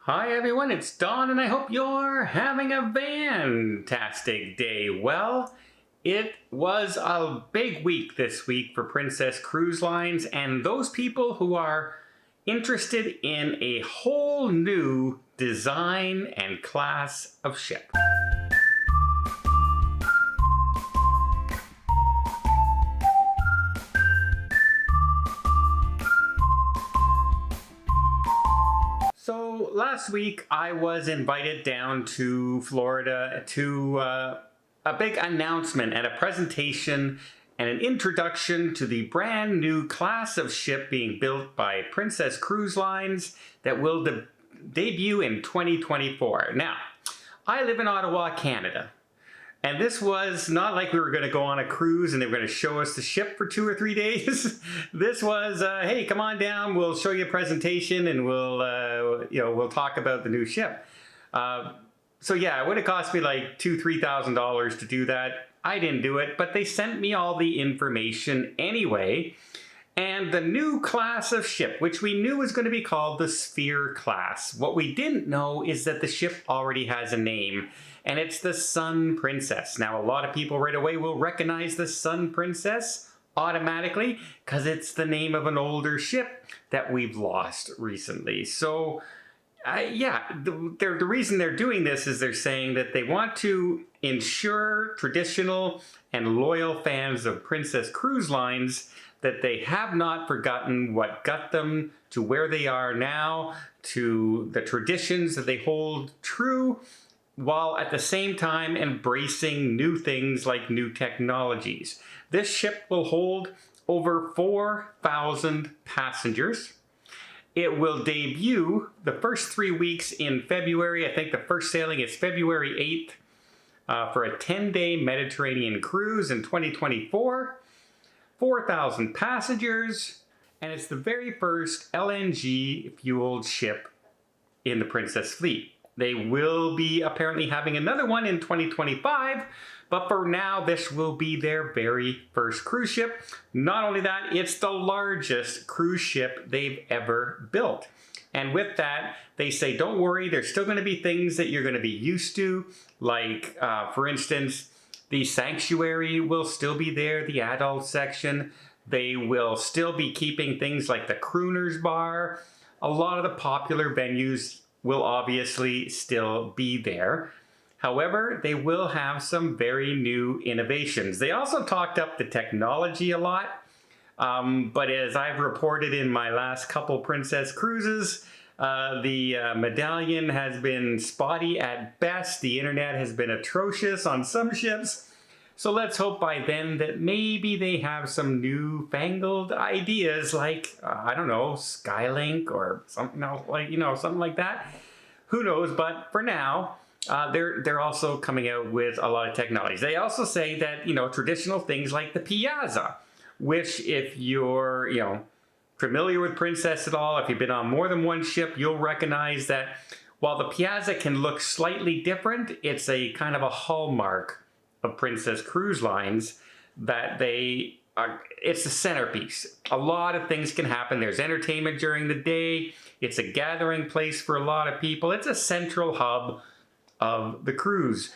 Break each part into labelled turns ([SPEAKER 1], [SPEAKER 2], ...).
[SPEAKER 1] Hi everyone, it's Don and I hope you're having a fantastic day. Well, it was a big week this week for Princess Cruise Lines and those people who are interested in a whole new design and class of ship. So last week I was invited down to Florida to a big announcement and a presentation and an introduction to the brand new class of ship being built by Princess Cruise Lines that will debut in 2024. Now, I live in Ottawa, Canada. And this was not like we were going to go on a cruise and they were going to show us the ship for 2 or 3 days. This was, hey, come on down. We'll show you a presentation and we'll talk about the new ship. So yeah, it would have cost me like $2,000–3,000 to do that. I didn't do it, but they sent me all the information anyway. And the new class of ship, which we knew was going to be called the Sphere class. What we didn't know is that the ship already has a name, and it's the Sun Princess. Now, a lot of people right away will recognize the Sun Princess automatically because it's the name of an older ship that we've lost recently. So, yeah, the reason they're doing this is they're saying that they want to ensure traditional and loyal fans of Princess Cruise Lines that they have not forgotten what got them to where they are now, to the traditions that they hold true, while at the same time embracing new things like new technologies. This ship will hold over 4,000 passengers. It will debut the first 3 weeks in February. I think the first sailing is February 8th for a 10-day Mediterranean cruise in 2024. 4,000 passengers, and it's the very first LNG-fueled ship in the Princess fleet. They will be apparently having another one in 2025, but for now, this will be their very first cruise ship. Not only that, it's the largest cruise ship they've ever built. And with that, they say, don't worry, there's still going to be things that you're going to be used to, like, for instance, the sanctuary will still be there, the adult section. They will still be keeping things like the crooner's bar. A lot of the popular venues will obviously still be there. However, they will have some very new innovations. They also talked up the technology a lot, but as I've reported in my last couple Princess cruises, the medallion has been spotty at best. The internet has been atrocious on some ships. So let's hope by then that maybe they have some newfangled ideas like, I don't know, Skylink or something else, like, something like that. Who knows? But for now, they're also coming out with a lot of technologies. They also say that, traditional things like the Piazza, which if you're, familiar with Princess at all, if you've been on more than one ship, you'll recognize that while the Piazza can look slightly different, it's a kind of a hallmark of Princess Cruise Lines that it's the centerpiece. A lot of things can happen. There's entertainment during the day. It's a gathering place for a lot of people. It's a central hub of the cruise.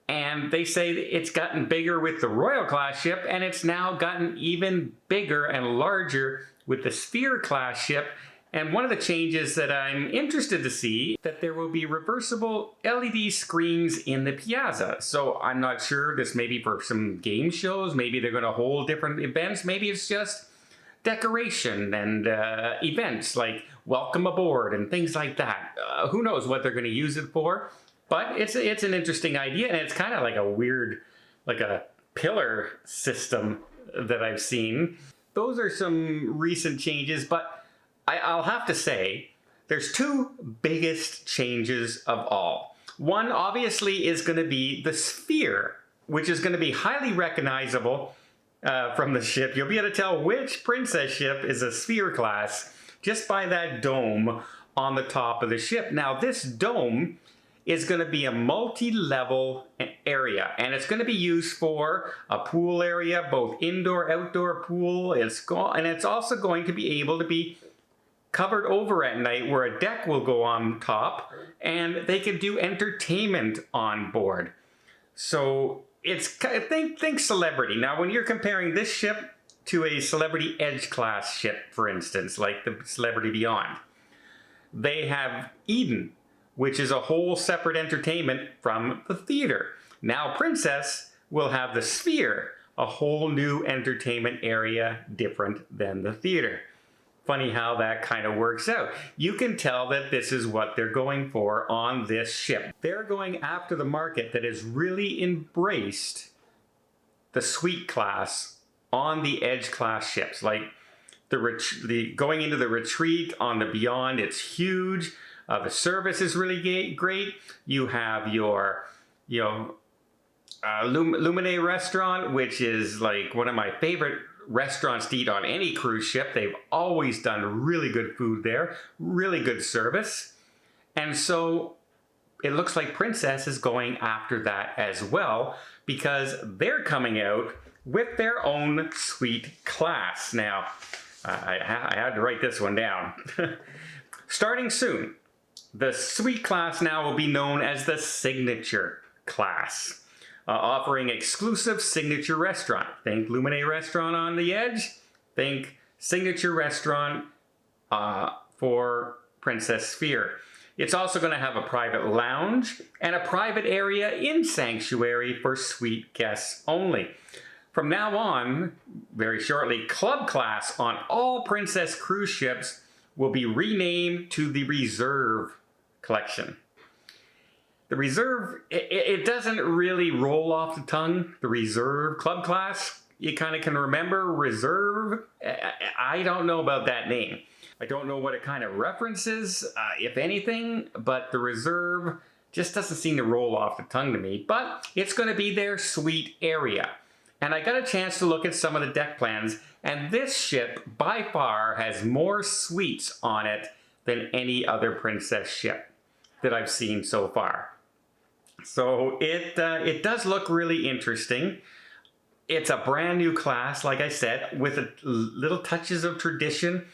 [SPEAKER 1] And they say it's gotten bigger with the Royal class ship, and it's now gotten even bigger and larger with the Sphere class ship. And one of the changes that I'm interested to see, that there will be reversible LED screens in the Piazza. So I'm not sure, this may be for some game shows, maybe they're going to hold different events, maybe it's just decoration and events like welcome aboard and things like that. Who knows what they're going to use it for, but it's an interesting idea, and it's kind of like a weird, like a pillar system that I've seen. Those are some recent changes, but I'll have to say, there's two biggest changes of all. One, obviously, is going to be the Sphere, which is going to be highly recognizable from the ship. You'll be able to tell which Princess ship is a Sphere class just by that dome on the top of the ship. Now, this dome is going to be a multi-level area, and it's going to be used for a pool area, both indoor, outdoor pool. And it's also going to be able to be covered over at night where a deck will go on top, and they can do entertainment on board. So it's, think celebrity. Now when you're comparing this ship to a Celebrity Edge class ship, for instance, like the Celebrity Beyond, they have Eden, which is a whole separate entertainment from the theater. Now Princess will have the Sphere, a whole new entertainment area different than the theater. Funny how that kind of works out. You can tell that this is what they're going for on this ship. They're going after the market that has really embraced the suite class on the Edge class ships. Like the going into the Retreat on the Beyond, it's huge. The service is really great. You have your, Lumine restaurant, which is like one of my favorite restaurants to eat on any cruise ship. They've always done really good food there, really good service. And so it looks like Princess is going after that as well, because they're coming out with their own suite class. Now, I had to write this one down. Starting soon, the suite class now will be known as the Signature class. Offering exclusive signature restaurant. Think Lumine restaurant on the Edge. Think signature restaurant for Princess Sphere. It's also going to have a private lounge and a private area in Sanctuary for suite guests only. From now on, very shortly, Club class on all Princess cruise ships will be renamed to the Reserve Collection. The Reserve, it doesn't really roll off the tongue. The Reserve Club class, you kind of can remember. Reserve, I don't know about that name. I don't know what it kind of references, if anything, but the Reserve just doesn't seem to roll off the tongue to me. But it's going to be their suite area. And I got a chance to look at some of the deck plans, and this ship by far has more suites on it than any other Princess ship that I've seen so far. So it does look really interesting. It's a brand new class, like I said, with little touches of tradition,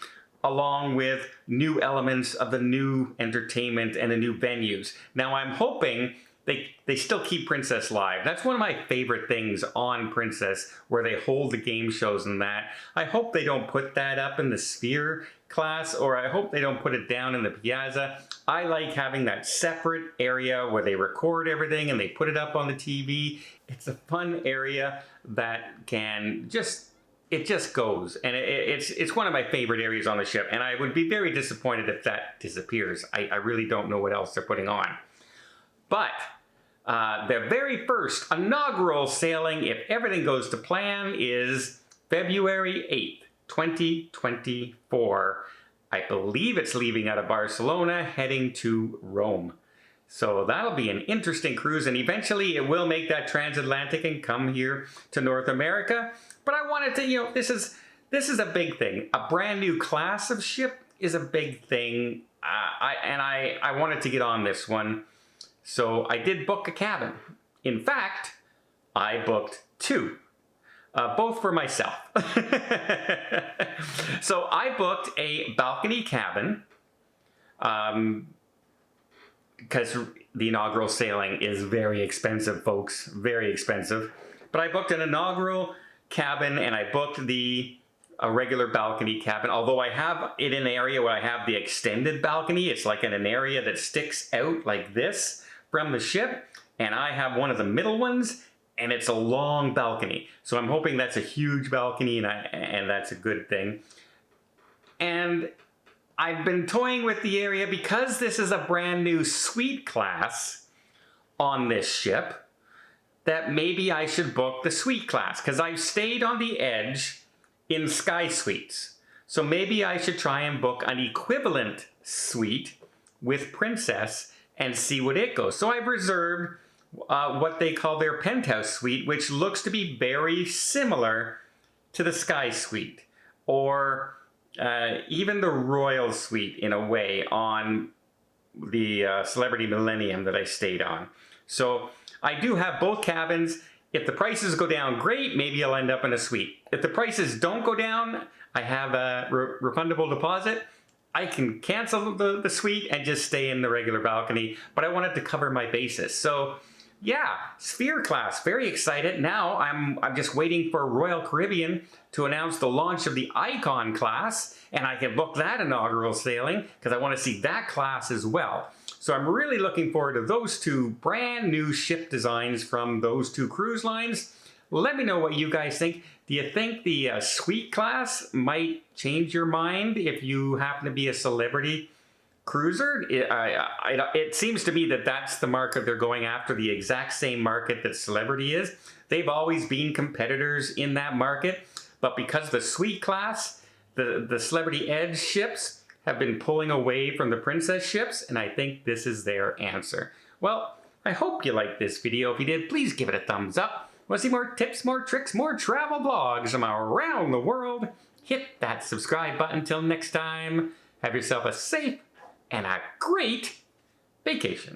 [SPEAKER 1] along with new elements of the new entertainment and the new venues. Now I'm hoping they still keep Princess live. That's one of my favorite things on Princess, where they hold the game shows and that. I hope they don't put that up in the Sphere class, or I hope they don't put it down in the Piazza. I like having that separate area where they record everything and they put it up on the TV. It's a fun area that can it just goes. And it's one of my favorite areas on the ship. And I would be very disappointed if that disappears. I really don't know what else they're putting on. But their very first inaugural sailing, if everything goes to plan, is February 8th, 2024. I believe it's leaving out of Barcelona, heading to Rome. So that'll be an interesting cruise, and eventually it will make that transatlantic and come here to North America. But I wanted to, this is a big thing. A brand new class of ship is a big thing. I wanted to get on this one. So I did book a cabin. In fact, I booked two, both for myself. So I booked a balcony cabin because the inaugural sailing is very expensive, folks, very expensive. But I booked an inaugural cabin, and I booked a regular balcony cabin, although I have it in an area where I have the extended balcony. It's like in an area that sticks out like this from the ship, and I have one of the middle ones, and it's a long balcony. So I'm hoping that's a huge balcony, and that's a good thing. And I've been toying with the area because this is a brand new suite class on this ship, that maybe I should book the suite class, because I've stayed on the Edge in Sky Suites. So maybe I should try and book an equivalent suite with Princess and see what it goes. So I've reserved what they call their penthouse suite, which looks to be very similar to the Sky Suite, or even the Royal Suite in a way on the Celebrity Millennium that I stayed on. So I do have both cabins. If the prices go down, great, maybe I'll end up in a suite. If the prices don't go down, I have a refundable deposit. I can cancel the suite and just stay in the regular balcony, but I wanted to cover my bases. So yeah, Sphere class, very excited. Now I'm just waiting for Royal Caribbean to announce the launch of the Icon class, and I can book that inaugural sailing because I want to see that class as well. So I'm really looking forward to those two brand new ship designs from those two cruise lines. Let me know what you guys think. Do you think the suite class might change your mind if you happen to be a celebrity cruiser? It seems to me that that's the market they're going after, the exact same market that Celebrity is. They've always been competitors in that market, but because the suite class, the Celebrity Edge ships have been pulling away from the Princess ships, and I think this is their answer. Well, I hope you liked this video. If you did, please give it a thumbs up. Want to see more tips, more tricks, more travel vlogs from around the world? Hit that subscribe button. Till next time, have yourself a safe and a great vacation.